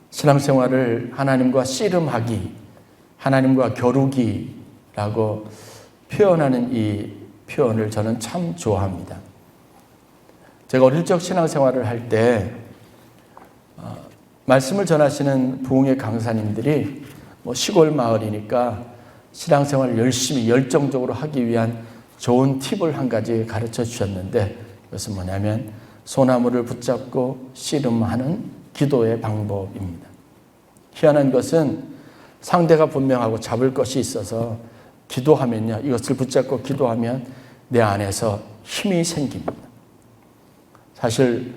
신앙생활을 하나님과 씨름하기, 하나님과 겨루기라고 표현하는 이 표현을 저는 참 좋아합니다. 제가 어릴 적 신앙생활을 할 때 말씀을 전하시는 부흥회 강사님들이 시골 마을이니까 신앙생활을 열심히 열정적으로 하기 위한 좋은 팁을 한 가지 가르쳐 주셨는데, 그것은 뭐냐면 소나무를 붙잡고 씨름하는 기도의 방법입니다. 희한한 것은 상대가 분명하고 잡을 것이 있어서 기도하면요, 이것을 붙잡고 기도하면 내 안에서 힘이 생깁니다. 사실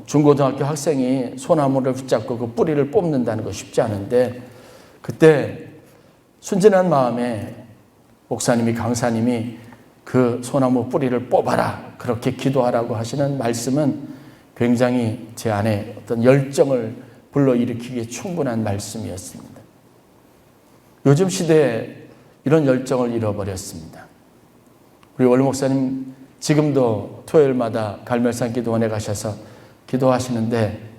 중고등학교 학생이 소나무를 붙잡고 그 뿌리를 뽑는다는 거 쉽지 않은데, 그때 순진한 마음에 목사님이, 강사님이 그 소나무 뿌리를 뽑아라, 그렇게 기도하라고 하시는 말씀은 굉장히 제 안에 어떤 열정을 불러일으키기에 충분한 말씀이었습니다. 요즘 시대에 이런 열정을 잃어버렸습니다. 우리 월 목사님 지금도 토요일마다 갈멜산 기도원에 가셔서 기도하시는데,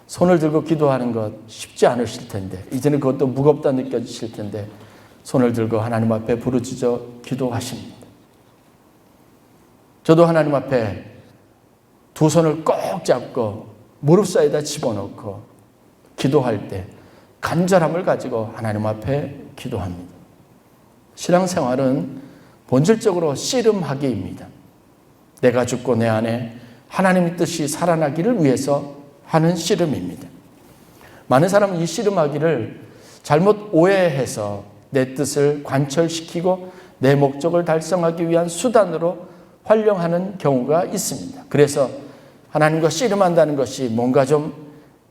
손을 들고 기도하는 것 쉽지 않으실 텐데, 이제는 그것도 무겁다 느껴지실 텐데 손을 들고 하나님 앞에 부르짖어 기도하십니다. 저도 하나님 앞에 두 손을 꼭 잡고 무릎 사이에다 집어넣고 기도할 때 간절함을 가지고 하나님 앞에 기도합니다. 신앙생활은 본질적으로 씨름하기입니다. 내가 죽고 내 안에 하나님의 뜻이 살아나기를 위해서 하는 씨름입니다. 많은 사람은 이 씨름하기를 잘못 오해해서 내 뜻을 관철시키고 내 목적을 달성하기 위한 수단으로 활용하는 경우가 있습니다. 그래서 하나님과 씨름한다는 것이 뭔가 좀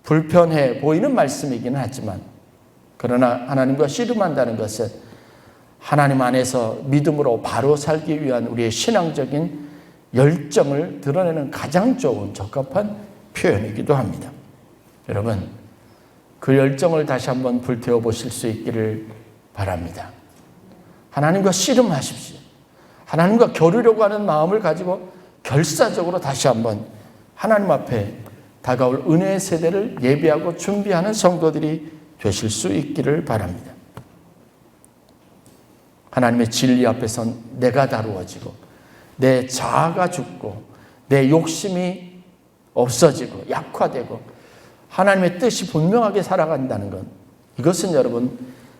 불편해 보이는 말씀이기는 하지만, 그러나 하나님과 씨름한다는 것은 하나님 안에서 믿음으로 바로 살기 위한 우리의 신앙적인 열정을 드러내는 가장 좋은 적합한 표현이기도 합니다. 여러분, 그 열정을 다시 한번 불태워 보실 수 있기를 바랍니다. 하나님과 씨름하십시오. 하나님과 겨루려고 하는 마음을 가지고 결사적으로 다시 한번 하나님 앞에 다가올 은혜의 세대를 예비하고 준비하는 성도들이 되실 수 있기를 바랍니다. 하나님의 진리 앞에선 내가 다루어지고 내 자아가 죽고 내 욕심이 없어지고 약화되고 하나님의 뜻이 분명하게 살아간다는 것, 이것은 여러분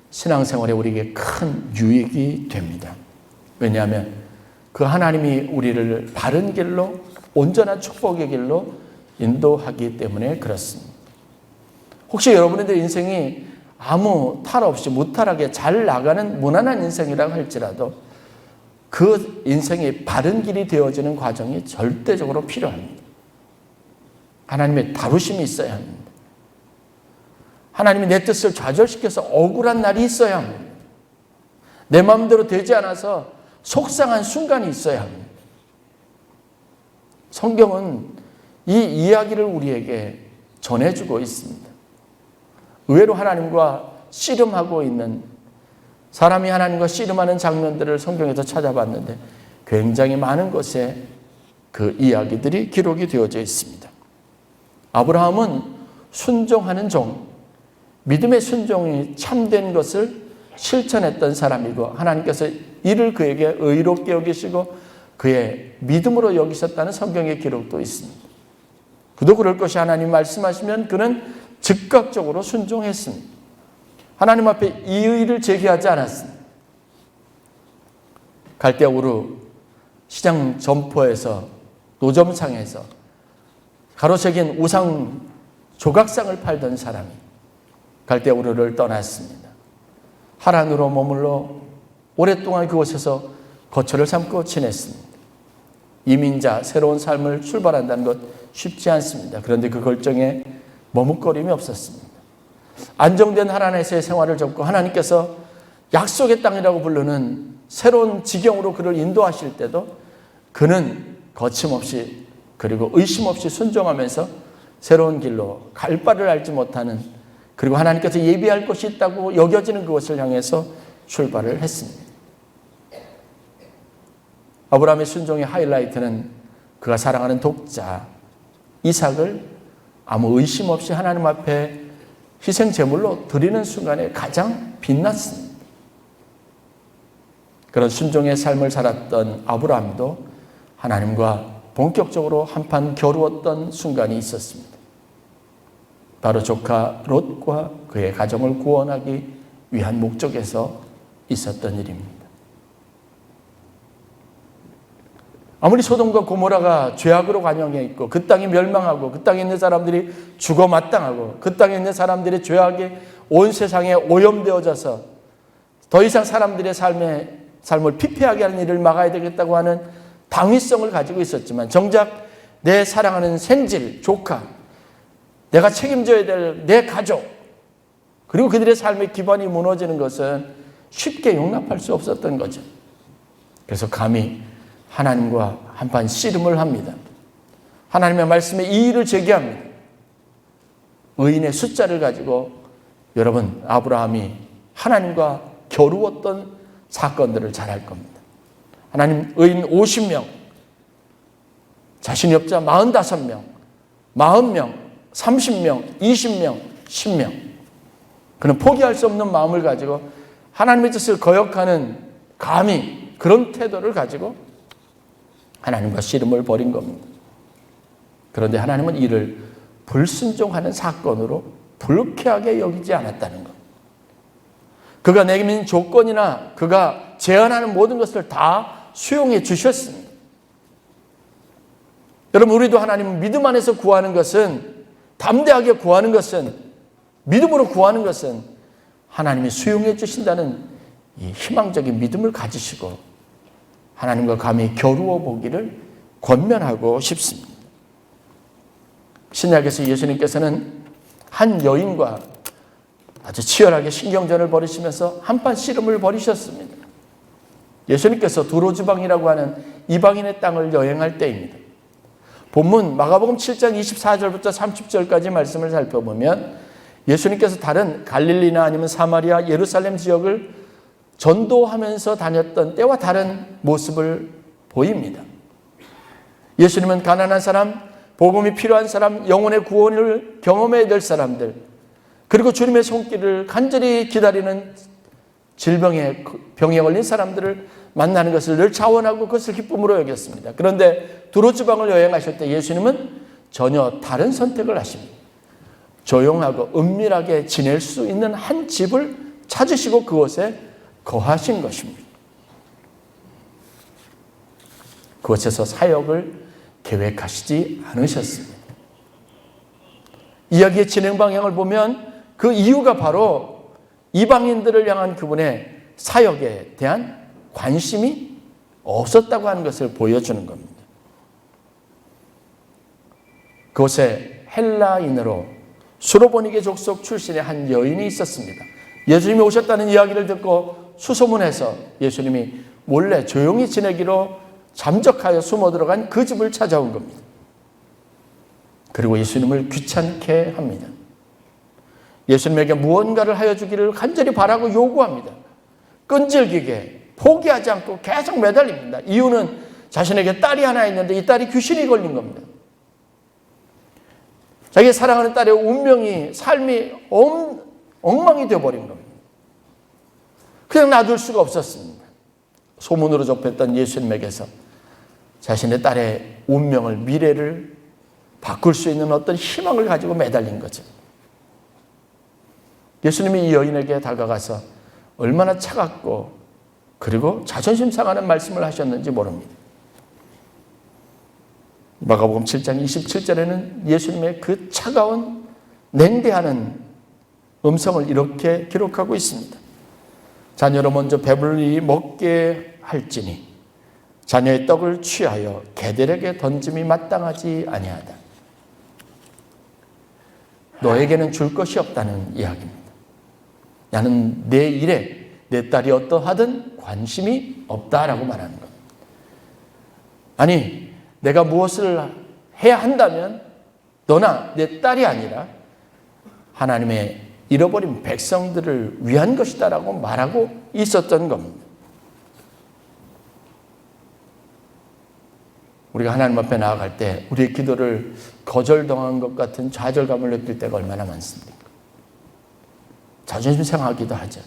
신앙생활에 우리에게 큰 유익이 됩니다. 왜냐하면 그 하나님이 우리를 바른 길로, 온전한 축복의 길로 인도하기 때문에 그렇습니다. 혹시 여러분의 인생이 아무 탈 없이 무탈하게 잘 나가는 무난한 인생이라고 할지라도 그 인생이 바른 길이 되어지는 과정이 절대적으로 필요합니다. 하나님의 다루심이 있어야 합니다. 하나님이 내 뜻을 좌절시켜서 억울한 날이 있어야 합니다. 내 마음대로 되지 않아서 속상한 순간이 있어야 합니다. 성경은 이 이야기를 우리에게 전해주고 있습니다. 의외로 하나님과 씨름하고 있는, 사람이 하나님과 씨름하는 장면들을 성경에서 찾아봤는데 굉장히 많은 곳에 그 이야기들이 기록이 되어져 있습니다. 아브라함은 순종하는 종, 믿음의 순종이 참된 것을 실천했던 사람이고, 하나님께서 이를 그에게 의롭게 여기시고 그의 믿음으로 여기셨다는 성경의 기록도 있습니다. 그도 그럴 것이 하나님 말씀하시면 그는 즉각적으로 순종했습니다. 하나님 앞에 이의를 제기하지 않았습니다. 갈대우루 시장 점포에서, 노점상에서 가로새긴 우상 조각상을 팔던 사람이 갈대우루를 떠났습니다. 하란으로 머물러 오랫동안 그곳에서 거처를 삼고 지냈습니다. 이민자, 새로운 삶을 출발한다는 것 쉽지 않습니다. 그런데 그 결정에 머뭇거림이 없었습니다. 안정된 하란에서의 생활을 접고 하나님께서 약속의 땅이라고 부르는 새로운 지경으로 그를 인도하실 때도 그는 거침없이 그리고 의심 없이 순종하면서 새로운 길로 갈 바를 알지 못하는, 그리고 하나님께서 예비할 것이 있다고 여겨지는 그것을 향해서 출발을 했습니다. 아브라함의 순종의 하이라이트는 그가 사랑하는 독자 이삭을 아무 의심 없이 하나님 앞에 희생 제물로 드리는 순간에 가장 빛났습니다. 그런 순종의 삶을 살았던 아브라함도 하나님과 본격적으로 한판 겨루었던 순간이 있었습니다. 바로 조카 롯과 그의 가정을 구원하기 위한 목적에서 있었던 일입니다. 아무리 소돔과 고모라가 죄악으로 관영해 있고 그 땅이 멸망하고 그 땅에 있는 사람들이 죽어 마땅하고 그 땅에 있는 사람들의 죄악이 온 세상에 오염되어져서 더 이상 사람들의 삶을 피폐하게 하는 일을 막아야 되겠다고 하는 당위성을 가지고 있었지만 정작 내 사랑하는 생질, 조카, 내가 책임져야 될 내 가족 그리고 그들의 삶의 기반이 무너지는 것은 쉽게 용납할 수 없었던 거죠. 그래서 감히 하나님과 한판 씨름을 합니다. 하나님의 말씀에 이의를 제기합니다. 의인의 숫자를 가지고 여러분 아브라함이 하나님과 겨루었던 사건들을 잘 알 겁니다. 하나님 의인 50명, 자신이 없자 45명, 40명, 30명, 20명, 10명. 그는 포기할 수 없는 마음을 가지고 하나님의 뜻을 거역하는 감히 그런 태도를 가지고 하나님과 씨름을 벌인 겁니다. 그런데 하나님은 이를 불순종하는 사건으로 불쾌하게 여기지 않았다는 것. 그가 내민 조건이나 그가 제안하는 모든 것을 다 수용해 주셨습니다. 여러분 우리도 하나님 믿음 안에서 구하는 것은 담대하게 구하는 것은 믿음으로 구하는 것은 하나님이 수용해 주신다는 이 희망적인 믿음을 가지시고 하나님과 감히 겨루어 보기를 권면하고 싶습니다. 신약에서 예수님께서는 한 여인과 아주 치열하게 신경전을 벌이시면서 한판 씨름을 벌이셨습니다. 예수님께서 두로지방이라고 하는 이방인의 땅을 여행할 때입니다. 본문 마가복음 7장 24절부터 30절까지 말씀을 살펴보면 예수님께서 다른 갈릴리나 아니면 사마리아, 예루살렘 지역을 전도하면서 다녔던 때와 다른 모습을 보입니다. 예수님은 가난한 사람, 복음이 필요한 사람, 영혼의 구원을 경험해야 될 사람들, 그리고 주님의 손길을 간절히 기다리는 병에 걸린 사람들을 만나는 것을 늘 자원하고 그것을 기쁨으로 여겼습니다. 그런데 두로지방을 여행하실 때 예수님은 전혀 다른 선택을 하십니다. 조용하고 은밀하게 지낼 수 있는 한 집을 찾으시고 그곳에 거하신 것입니다. 그곳에서 사역을 계획하시지 않으셨습니다. 이야기의 진행 방향을 보면 그 이유가 바로 이방인들을 향한 그분의 사역에 대한 관심이 없었다고 하는 것을 보여주는 겁니다. 그곳에 헬라인으로 수로보니게 족속 출신의 한 여인이 있었습니다. 예수님이 오셨다는 이야기를 듣고 수소문해서 예수님이 몰래 조용히 지내기로 잠적하여 숨어 들어간 그 집을 찾아온 겁니다. 그리고 예수님을 귀찮게 합니다. 예수님에게 무언가를 하여 주기를 간절히 바라고 요구합니다. 끈질기게 포기하지 않고 계속 매달립니다. 이유는 자신에게 딸이 하나 있는데 이 딸이 귀신이 걸린 겁니다. 자기 사랑하는 딸의 운명이, 삶이 엉망이 되어버린 겁니다. 그냥 놔둘 수가 없었습니다. 소문으로 접했던 예수님에게서 자신의 딸의 운명을, 미래를 바꿀 수 있는 어떤 희망을 가지고 매달린 거죠. 예수님이 이 여인에게 다가가서 얼마나 차갑고 그리고 자존심 상하는 말씀을 하셨는지 모릅니다. 마가복음 7장 27절에는 예수님의 그 차가운 냉대하는 음성을 이렇게 기록하고 있습니다. 자녀로 먼저 배불리 먹게 할지니 자녀의 떡을 취하여 개들에게 던짐이 마땅하지 아니하다. 너에게는 줄 것이 없다는 이야기입니다. 나는 내 일에 내 딸이 어떠하든 관심이 없다라고 말하는 겁니다. 아니, 내가 무엇을 해야 한다면 너나 내 딸이 아니라 하나님의 잃어버린 백성들을 위한 것이다라고 말하고 있었던 겁니다. 우리가 하나님 앞에 나아갈 때 우리의 기도를 거절당한 것 같은 좌절감을 느낄 때가 얼마나 많습니까? 자존심 상하기도 하죠.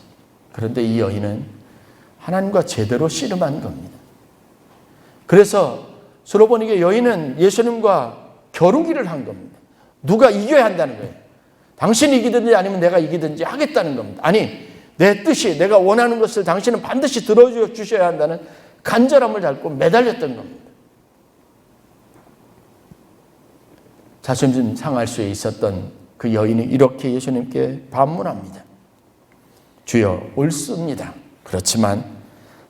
그런데 이 여인은 하나님과 제대로 씨름한 겁니다. 그래서 서로 보니까 여인은 예수님과 겨루기를 한 겁니다. 누가 이겨야 한다는 거예요. 당신이 이기든지 아니면 내가 이기든지 하겠다는 겁니다. 아니, 내 뜻이, 내가 원하는 것을 당신은 반드시 들어주셔야 한다는 간절함을 잡고 매달렸던 겁니다. 자존심 상할 수 있었던 그 여인이 이렇게 예수님께 반문합니다. 주여, 옳습니다. 그렇지만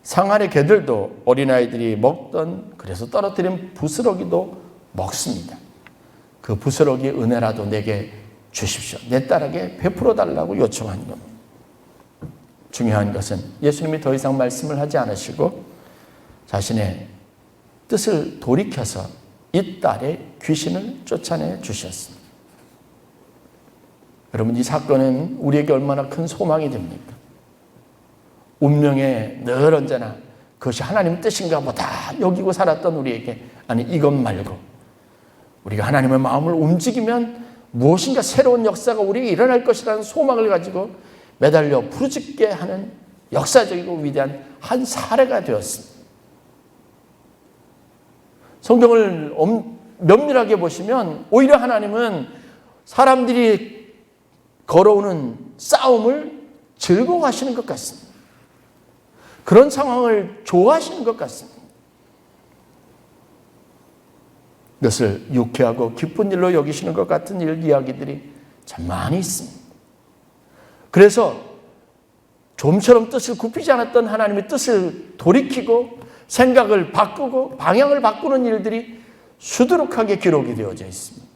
상하의 개들도 어린아이들이 먹던, 그래서 떨어뜨린 부스러기도 먹습니다. 그 부스러기 은혜라도 내게 주십시오. 내 딸에게 베풀어 달라고 요청한 겁니다. 중요한 것은 예수님이 더 이상 말씀을 하지 않으시고 자신의 뜻을 돌이켜서 이 딸의 귀신을 쫓아내 주셨습니다. 여러분, 이 사건은 우리에게 얼마나 큰 소망이 됩니까? 운명에 늘 언제나 그것이 하나님 뜻인가 보다 여기고 살았던 우리에게, 아니 이것 말고 우리가 하나님의 마음을 움직이면 무엇인가 새로운 역사가 우리에게 일어날 것이라는 소망을 가지고 매달려 부르짖게 하는 역사적이고 위대한 한 사례가 되었습니다. 성경을 면밀하게 보시면 오히려 하나님은 사람들이 걸어오는 싸움을 즐거워하시는 것 같습니다. 그런 상황을 좋아하시는 것 같습니다. 그것을 유쾌하고 기쁜 일로 여기시는 것 같은 이야기들이 참 많이 있습니다. 그래서 좀처럼 뜻을 굽히지 않았던 하나님의 뜻을 돌이키고 생각을 바꾸고 방향을 바꾸는 일들이 수두룩하게 기록이 되어져 있습니다.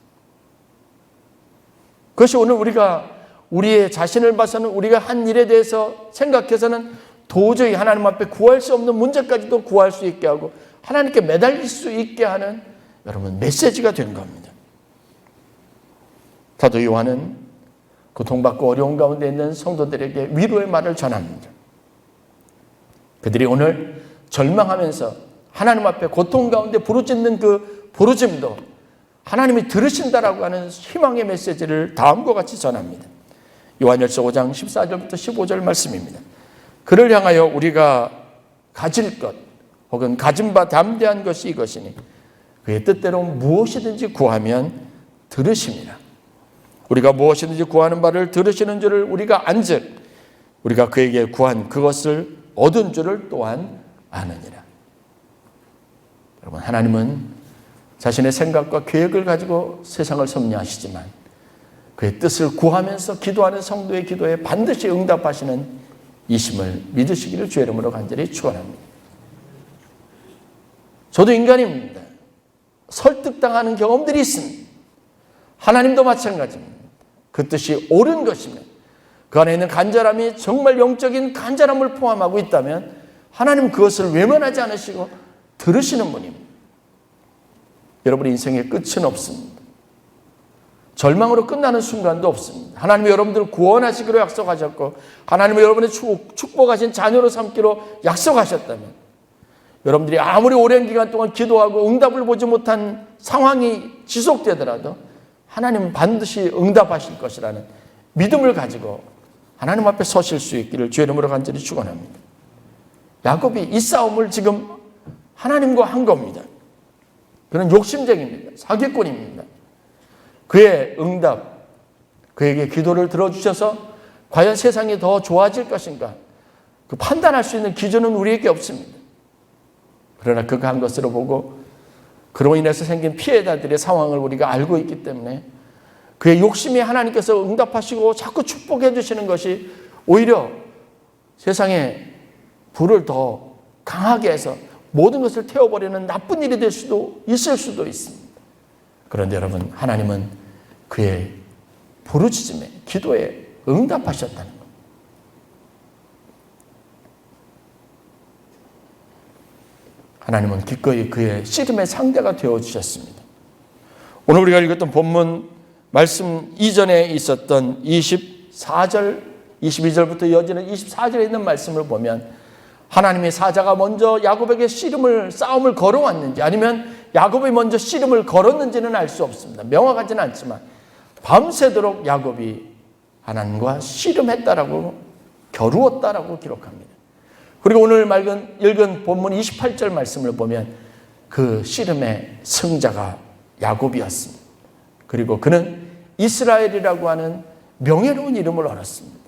그것이 오늘 우리가 우리의 자신을 봐서는 우리가 한 일에 대해서 생각해서는 도저히 하나님 앞에 구할 수 없는 문제까지도 구할 수 있게 하고 하나님께 매달릴 수 있게 하는 여러분 메시지가 된 겁니다. 사도 요한은 고통받고 어려운 가운데 있는 성도들에게 위로의 말을 전합니다. 그들이 오늘 절망하면서 하나님 앞에 고통 가운데 부르짖는 그 부르짖음도 하나님이 들으신다라고 하는 희망의 메시지를 다음과 같이 전합니다. 요한일서 5장 14절부터 15절 말씀입니다. 그를 향하여 우리가 가질 것 혹은 가진 바 담대한 것이 이것이니 그의 뜻대로 무엇이든지 구하면 들으심이라. 우리가 무엇이든지 구하는 바를 들으시는 줄을 우리가 안즉 우리가 그에게 구한 그것을 얻은 줄을 또한 아느니라. 여러분, 하나님은 자신의 생각과 계획을 가지고 세상을 섭리하시지만 그의 뜻을 구하면서 기도하는 성도의 기도에 반드시 응답하시는 이심을 믿으시기를 주의 이름으로 간절히 축원합니다. 저도 인간입니다. 설득당하는 경험들이 있습니다. 하나님도 마찬가지입니다. 그 뜻이 옳은 것이면 그 안에 있는 간절함이 정말 영적인 간절함을 포함하고 있다면 하나님은 그것을 외면하지 않으시고 들으시는 분입니다. 여러분의 인생의 끝은 없습니다. 절망으로 끝나는 순간도 없습니다. 하나님이 여러분들을 구원하시기로 약속하셨고 하나님이 여러분의 축복하신 자녀로 삼기로 약속하셨다면 여러분들이 아무리 오랜 기간 동안 기도하고 응답을 보지 못한 상황이 지속되더라도 하나님은 반드시 응답하실 것이라는 믿음을 가지고 하나님 앞에 서실 수 있기를 주의 이름으로 간절히 축원합니다. 야곱이 이 싸움을 지금 하나님과 한 겁니다. 그는 욕심쟁입니다. 사기꾼입니다. 그의 응답, 그에게 기도를 들어주셔서 과연 세상이 더 좋아질 것인가? 그 판단할 수 있는 기준은 우리에게 없습니다. 그러나 그가 한 것으로 보고 그로 인해서 생긴 피해자들의 상황을 우리가 알고 있기 때문에 그의 욕심이 하나님께서 응답하시고 자꾸 축복해 주시는 것이 오히려 세상에 불을 더 강하게 해서 모든 것을 태워버리는 나쁜 일이 될 수도 있을 수도 있습니다. 그런데 여러분, 하나님은 그의 부르짖음에, 기도에 응답하셨다는 것. 하나님은 기꺼이 그의 씨름의 상대가 되어주셨습니다. 오늘 우리가 읽었던 본문 말씀 이전에 있었던 24절, 22절부터 이어지는 24절에 있는 말씀을 보면 하나님의 사자가 먼저 야곱에게 싸움을 걸어왔는지 아니면 야곱이 먼저 씨름을 걸었는지는 알 수 없습니다. 명확하지는 않지만 밤새도록 야곱이 하나님과 씨름했다라고, 겨루었다라고 기록합니다. 그리고 오늘 읽은 본문 28절 말씀을 보면 그 씨름의 승자가 야곱이었습니다. 그리고 그는 이스라엘이라고 하는 명예로운 이름을 얻었습니다.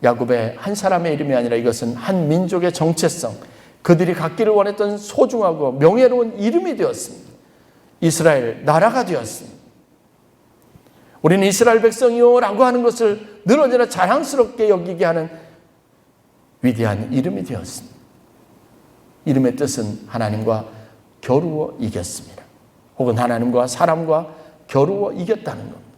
야곱의 한 사람의 이름이 아니라 이것은 한 민족의 정체성, 그들이 갖기를 원했던 소중하고 명예로운 이름이 되었습니다. 이스라엘 나라가 되었습니다. 우리는 이스라엘 백성이요 라고 하는 것을 늘 언제나 자랑스럽게 여기게 하는 위대한 이름이 되었습니다. 이름의 뜻은 하나님과 겨루어 이겼습니다. 혹은 하나님과 사람과 겨루어 이겼다는 겁니다.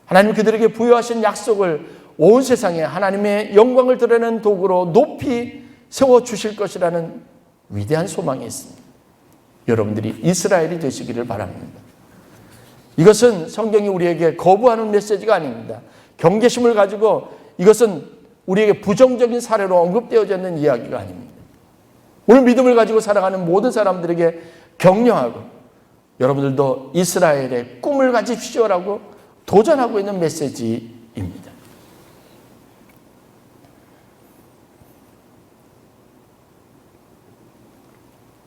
하나님 그들에게 부여하신 약속을 온 세상에 하나님의 영광을 드러내는 도구로 높이 세워주실 것이라는 위대한 소망이 있습니다. 여러분들이 이스라엘이 되시기를 바랍니다. 이것은 성경이 우리에게 거부하는 메시지가 아닙니다. 경계심을 가지고 이것은 우리에게 부정적인 사례로 언급되어져 있는 이야기가 아닙니다. 오늘 믿음을 가지고 살아가는 모든 사람들에게 격려하고 여러분들도 이스라엘의 꿈을 가지십시오라고 도전하고 있는 메시지입니다.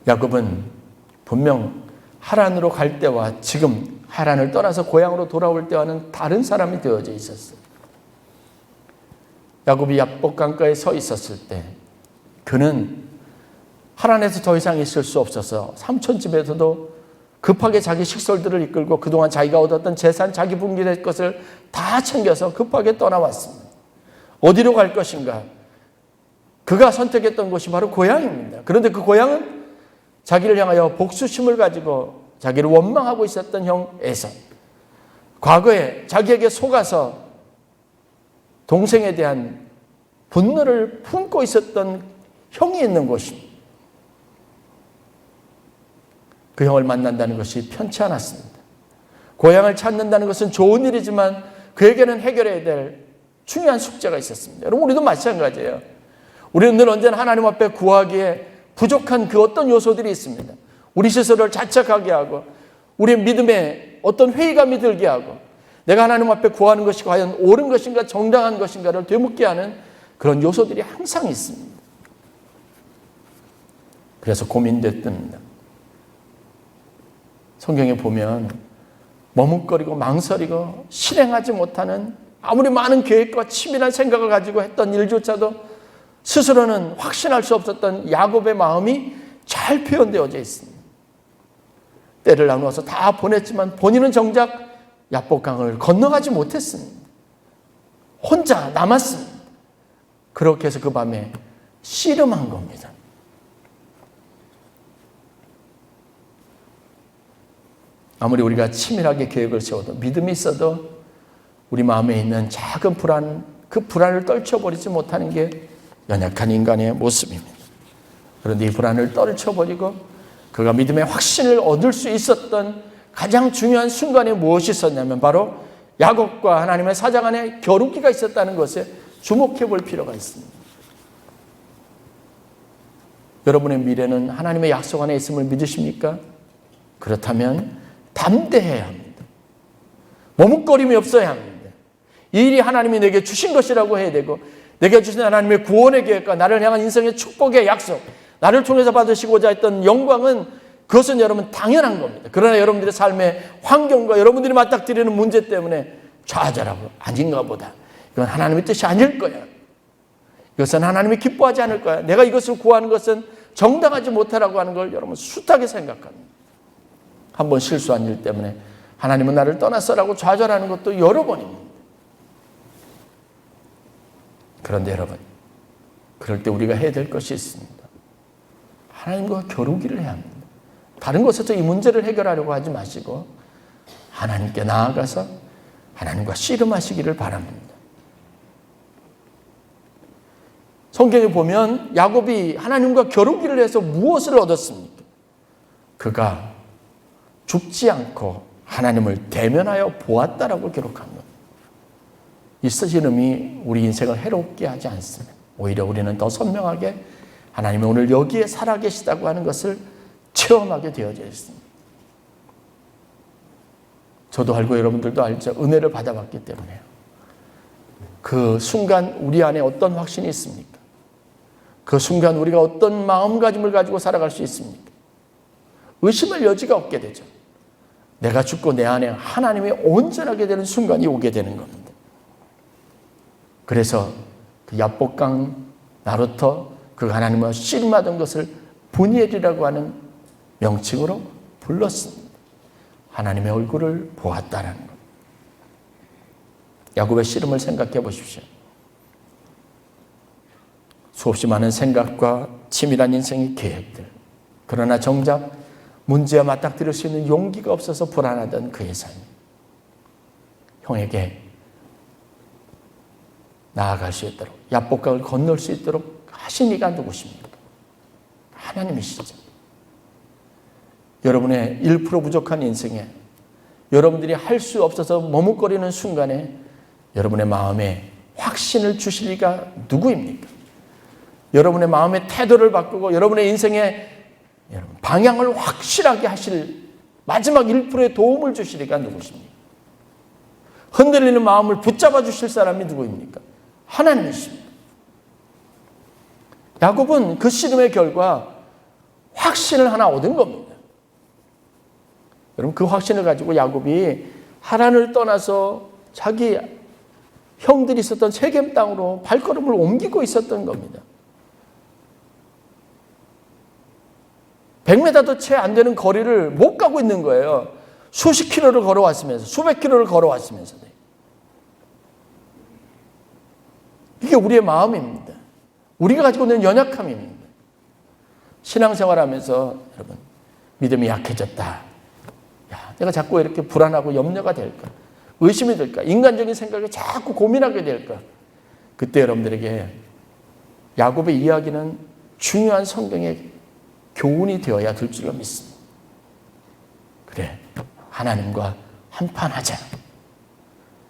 야곱은 분명 하란으로 갈 때와 지금 하란을 떠나서 고향으로 돌아올 때와는 다른 사람이 되어져 있었어요. 야곱이 야복강가에 서 있었을 때 그는 하란에서 더 이상 있을 수 없어서 삼촌 집에서도 급하게 자기 식솔들을 이끌고 그동안 자기가 얻었던 재산, 자기 분기될 것을 다 챙겨서 급하게 떠나왔습니다. 어디로 갈 것인가? 그가 선택했던 곳이 바로 고향입니다. 그런데 그 고향은 자기를 향하여 복수심을 가지고 자기를 원망하고 있었던 형 에서, 과거에 자기에게 속아서 동생에 대한 분노를 품고 있었던 형이 있는 곳입니다. 그 형을 만난다는 것이 편치 않았습니다. 고향을 찾는다는 것은 좋은 일이지만 그에게는 해결해야 될 중요한 숙제가 있었습니다. 여러분, 우리도 마찬가지예요. 우리는 늘 언제나 하나님 앞에 구하기에 부족한 그 어떤 요소들이 있습니다. 우리 스스로를 자책하게 하고 우리의 믿음에 어떤 회의감이 들게 하고 내가 하나님 앞에 구하는 것이 과연 옳은 것인가 정당한 것인가를 되묻게 하는 그런 요소들이 항상 있습니다. 그래서 고민됐답니다. 성경에 보면 머뭇거리고 망설이고 실행하지 못하는 아무리 많은 계획과 치밀한 생각을 가지고 했던 일조차도 스스로는 확신할 수 없었던 야곱의 마음이 잘 표현되어져 있습니다. 때를 나누어서 다 보냈지만 본인은 정작 야복강을 건너가지 못했습니다. 혼자 남았습니다. 그렇게 해서 그 밤에 씨름한 겁니다. 아무리 우리가 치밀하게 계획을 세워도 믿음이 있어도 우리 마음에 있는 작은 불안, 그 불안을 떨쳐버리지 못하는 게 연약한 인간의 모습입니다. 그런데 이 불안을 떨쳐버리고 그가 믿음의 확신을 얻을 수 있었던 가장 중요한 순간에 무엇이 있었냐면 바로 야곱과 하나님의 사장 안에 겨루기가 있었다는 것에 주목해 볼 필요가 있습니다. 여러분의 미래는 하나님의 약속 안에 있음을 믿으십니까? 그렇다면 담대해야 합니다. 머뭇거림이 없어야 합니다. 이 일이 하나님이 내게 주신 것이라고 해야 되고 내게 주신 하나님의 구원의 계획과 나를 향한 인생의 축복의 약속, 나를 통해서 받으시고자 했던 영광은 그것은 여러분 당연한 겁니다. 그러나 여러분들의 삶의 환경과 여러분들이 맞닥뜨리는 문제 때문에 좌절하고 아닌가 보다. 이건 하나님의 뜻이 아닐 거야. 이것은 하나님이 기뻐하지 않을 거야. 내가 이것을 구하는 것은 정당하지 못하라고 하는 걸 여러분 숱하게 생각합니다. 한번 실수한 일 때문에 하나님은 나를 떠났어라고 좌절하는 것도 여러 번입니다. 그런데 여러분, 그럴 때 우리가 해야 될 것이 있습니다. 하나님과 겨루기를 해야 합니다. 다른 곳에서 이 문제를 해결하려고 하지 마시고 하나님께 나아가서 하나님과 씨름하시기를 바랍니다. 성경에 보면 야곱이 하나님과 겨루기를 해서 무엇을 얻었습니까? 그가 죽지 않고 하나님을 대면하여 보았다라고 기록합니다. 이 씨름이 우리 인생을 해롭게 하지 않습니다. 오히려 우리는 더 선명하게 하나님이 오늘 여기에 살아계시다고 하는 것을 체험하게 되어져 있습니다. 저도 알고 여러분들도 알죠. 은혜를 받아봤기 때문에요. 그 순간 우리 안에 어떤 확신이 있습니까? 그 순간 우리가 어떤 마음가짐을 가지고 살아갈 수 있습니까? 의심할 여지가 없게 되죠. 내가 죽고 내 안에 하나님이 온전하게 되는 순간이 오게 되는 겁니다. 그래서 그 야복강 나루터 그 하나님과 씨름하던 것을 분이엘이라고 하는 명칭으로 불렀습니다. 하나님의 얼굴을 보았다라는 것. 야곱의 씨름을 생각해 보십시오. 수없이 많은 생각과 치밀한 인생의 계획들. 그러나 정작 문제와 맞닥뜨릴 수 있는 용기가 없어서 불안하던 그의 삶. 형에게 나아갈 수 있도록, 야복강을 건널 수 있도록 하신 이가 누구십니까? 하나님이시죠. 여러분의 1% 부족한 인생에 여러분들이 할 수 없어서 머뭇거리는 순간에 여러분의 마음에 확신을 주실 이가 누구입니까? 여러분의 마음의 태도를 바꾸고 여러분의 인생의 방향을 확실하게 하실 마지막 1%의 도움을 주실 이가 누구십니까? 흔들리는 마음을 붙잡아 주실 사람이 누구입니까? 하나님이십니다. 야곱은 그 씨름의 결과 확신을 하나 얻은 겁니다. 여러분, 그 확신을 가지고 야곱이 하란을 떠나서 자기 형들이 있었던 세겜 땅으로 발걸음을 옮기고 있었던 겁니다. 100m도 채 안 되는 거리를 못 가고 있는 거예요. 수십 킬로를 걸어왔으면서, 수백 킬로를 걸어왔으면서. 이게 우리의 마음입니다. 우리가 가지고 있는 연약함입니다. 신앙생활하면서 여러분, 믿음이 약해졌다. 야, 내가 자꾸 이렇게 불안하고 염려가 될까? 의심이 될까? 인간적인 생각에 자꾸 고민하게 될까? 그때 여러분들에게 야곱의 이야기는 중요한 성경의 교훈이 되어야 될 줄로 믿습니다. 그래, 하나님과 한판하자.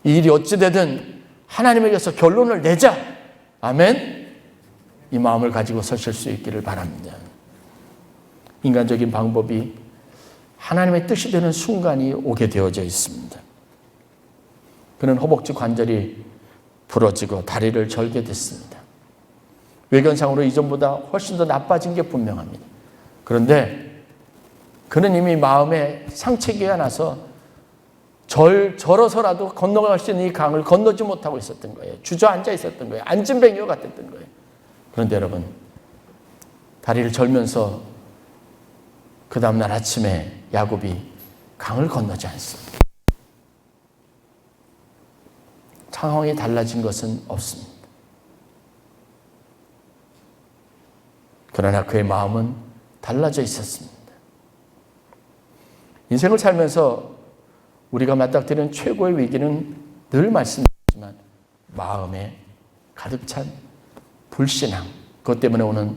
이 일이 어찌되든 하나님에게서 결론을 내자. 아멘. 이 마음을 가지고 서실 수 있기를 바랍니다. 인간적인 방법이 하나님의 뜻이 되는 순간이 오게 되어져 있습니다. 그는 허벅지 관절이 부러지고 다리를 절게 됐습니다. 외견상으로 이전보다 훨씬 더 나빠진 게 분명합니다. 그런데 그는 이미 마음에 상처기가 나서 절어서라도 건너갈 수 있는 이 강을 건너지 못하고 있었던 거예요. 주저앉아 있었던 거예요. 안진뱅이와 같았던 거예요. 그런데 여러분, 다리를 절면서 그 다음날 아침에 야곱이 강을 건너지 않습니다. 상황이 달라진 것은 없습니다. 그러나 그의 마음은 달라져 있었습니다. 인생을 살면서 우리가 맞닥뜨리는 최고의 위기는 늘 말씀드리지만 마음에 가득 찬 불신앙, 그것 때문에 오는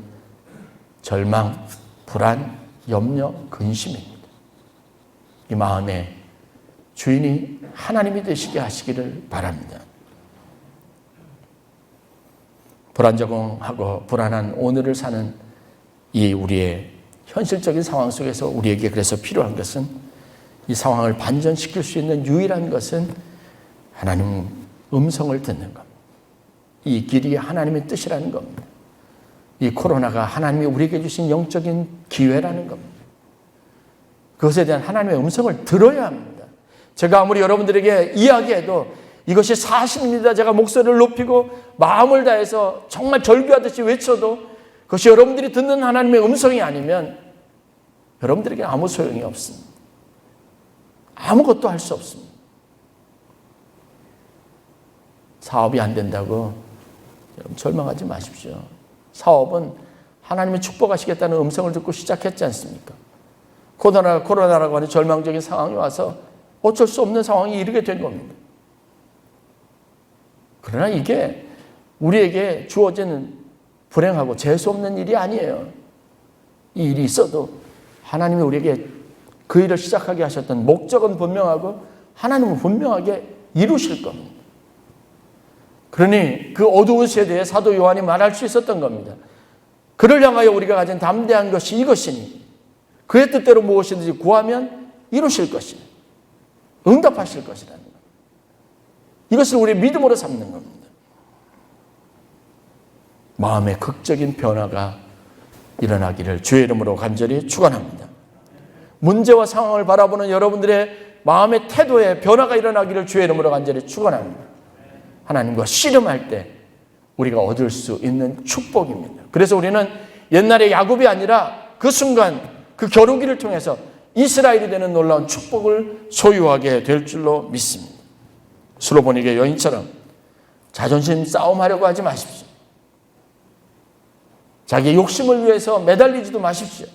절망, 불안, 염려, 근심입니다. 이 마음의 주인이 하나님이 되시게 하시기를 바랍니다. 불안정하고 불안한 오늘을 사는 이 우리의 현실적인 상황 속에서 우리에게 그래서 필요한 것은, 이 상황을 반전시킬 수 있는 유일한 것은 하나님 음성을 듣는 겁니다. 이 길이 하나님의 뜻이라는 겁니다. 이 코로나가 하나님이 우리에게 주신 영적인 기회라는 겁니다. 그것에 대한 하나님의 음성을 들어야 합니다. 제가 아무리 여러분들에게 이야기해도 이것이 사실입니다. 제가 목소리를 높이고 마음을 다해서 정말 절규하듯이 외쳐도 그것이 여러분들이 듣는 하나님의 음성이 아니면 여러분들에게 아무 소용이 없습니다. 아무것도 할 수 없습니다. 사업이 안 된다고 여러분 절망하지 마십시오. 사업은 하나님이 축복하시겠다는 음성을 듣고 시작했지 않습니까? 코로나라고 하는 절망적인 상황이 와서 어쩔 수 없는 상황이 이르게 된 겁니다. 그러나 이게 우리에게 주어지는 불행하고 재수 없는 일이 아니에요. 이 일이 있어도 하나님이 우리에게 그 일을 시작하게 하셨던 목적은 분명하고 하나님은 분명하게 이루실 겁니다. 그러니 그 어두운 세대에 사도 요한이 말할 수 있었던 겁니다. 그를 향하여 우리가 가진 담대한 것이 이것이니 그의 뜻대로 무엇이든지 구하면 이루실 것이니 응답하실 것이라는 것. 이것을 우리의 믿음으로 삼는 겁니다. 마음의 극적인 변화가 일어나기를 주의 이름으로 간절히 축원합니다. 문제와 상황을 바라보는 여러분들의 마음의 태도에 변화가 일어나기를 주의 이름으로 간절히 축원합니다. 하나님과 씨름할 때 우리가 얻을 수 있는 축복입니다. 그래서 우리는 옛날의 야곱이 아니라 그 순간 그 겨루기를 통해서 이스라엘이 되는 놀라운 축복을 소유하게 될 줄로 믿습니다. 슬로보닉의 여인처럼 자존심 싸움하려고 하지 마십시오. 자기의 욕심을 위해서 매달리지도 마십시오.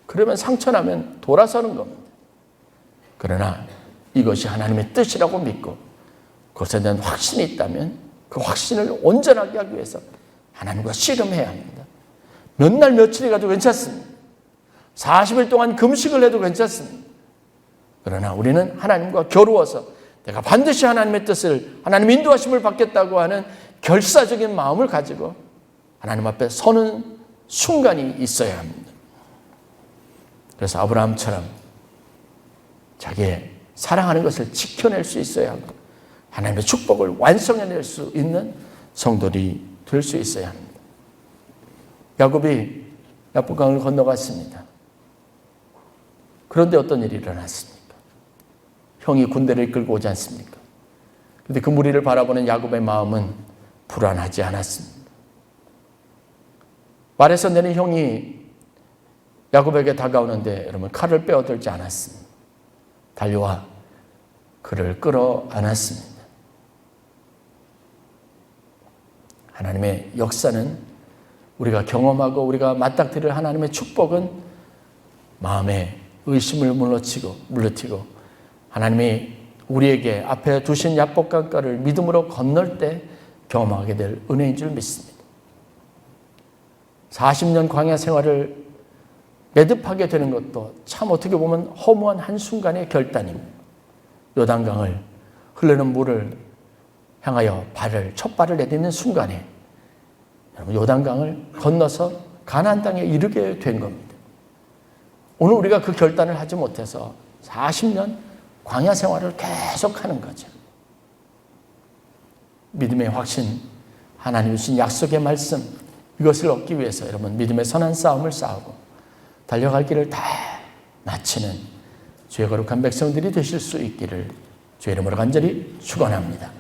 그러면 상처나면 돌아서는 겁니다. 그러나 이것이 하나님의 뜻이라고 믿고 그것에 대한 확신이 있다면 그 확신을 온전하게 하기 위해서 하나님과 씨름해야 합니다. 몇 날 며칠이 가도 괜찮습니다. 40일 동안 금식을 해도 괜찮습니다. 그러나 우리는 하나님과 겨루어서 내가 반드시 하나님의 뜻을, 하나님의 인도하심을 받겠다고 하는 결사적인 마음을 가지고 하나님 앞에 서는 순간이 있어야 합니다. 그래서 아브라함처럼 자기의 사랑하는 것을 지켜낼 수 있어야 하고 하나님의 축복을 완성해낼 수 있는 성도들이 될 수 있어야 합니다. 야곱이 야복강을 건너갔습니다. 그런데 어떤 일이 일어났습니까? 형이 군대를 이끌고 오지 않습니까? 그런데 그 무리를 바라보는 야곱의 마음은 불안하지 않았습니다. 말에서 내는 형이 야곱에게 다가오는데 여러분 칼을 빼어들지 않았습니다. 달려와 그를 끌어 안았습니다. 하나님의 역사는 우리가 경험하고 우리가 맞닥뜨릴 하나님의 축복은 마음의 의심을 물리치고 하나님이 우리에게 앞에 두신 야복강가를 믿음으로 건널 때 경험하게 될 은혜인 줄 믿습니다. 40년 광야 생활을 매듭하게 되는 것도 참 어떻게 보면 허무한 한순간의 결단입니다. 요단강을 흐르는 물을 향하여 첫 발을 내딛는 순간에 여러분 요단강을 건너서 가나안 땅에 이르게 된 겁니다. 오늘 우리가 그 결단을 하지 못해서 40년 광야 생활을 계속하는 거죠. 믿음의 확신, 하나님 주신 약속의 말씀, 이것을 얻기 위해서 여러분 믿음의 선한 싸움을 싸우고 달려갈 길을 다 마치는 주의 거룩한 백성들이 되실 수 있기를 주의 이름으로 간절히 축원합니다.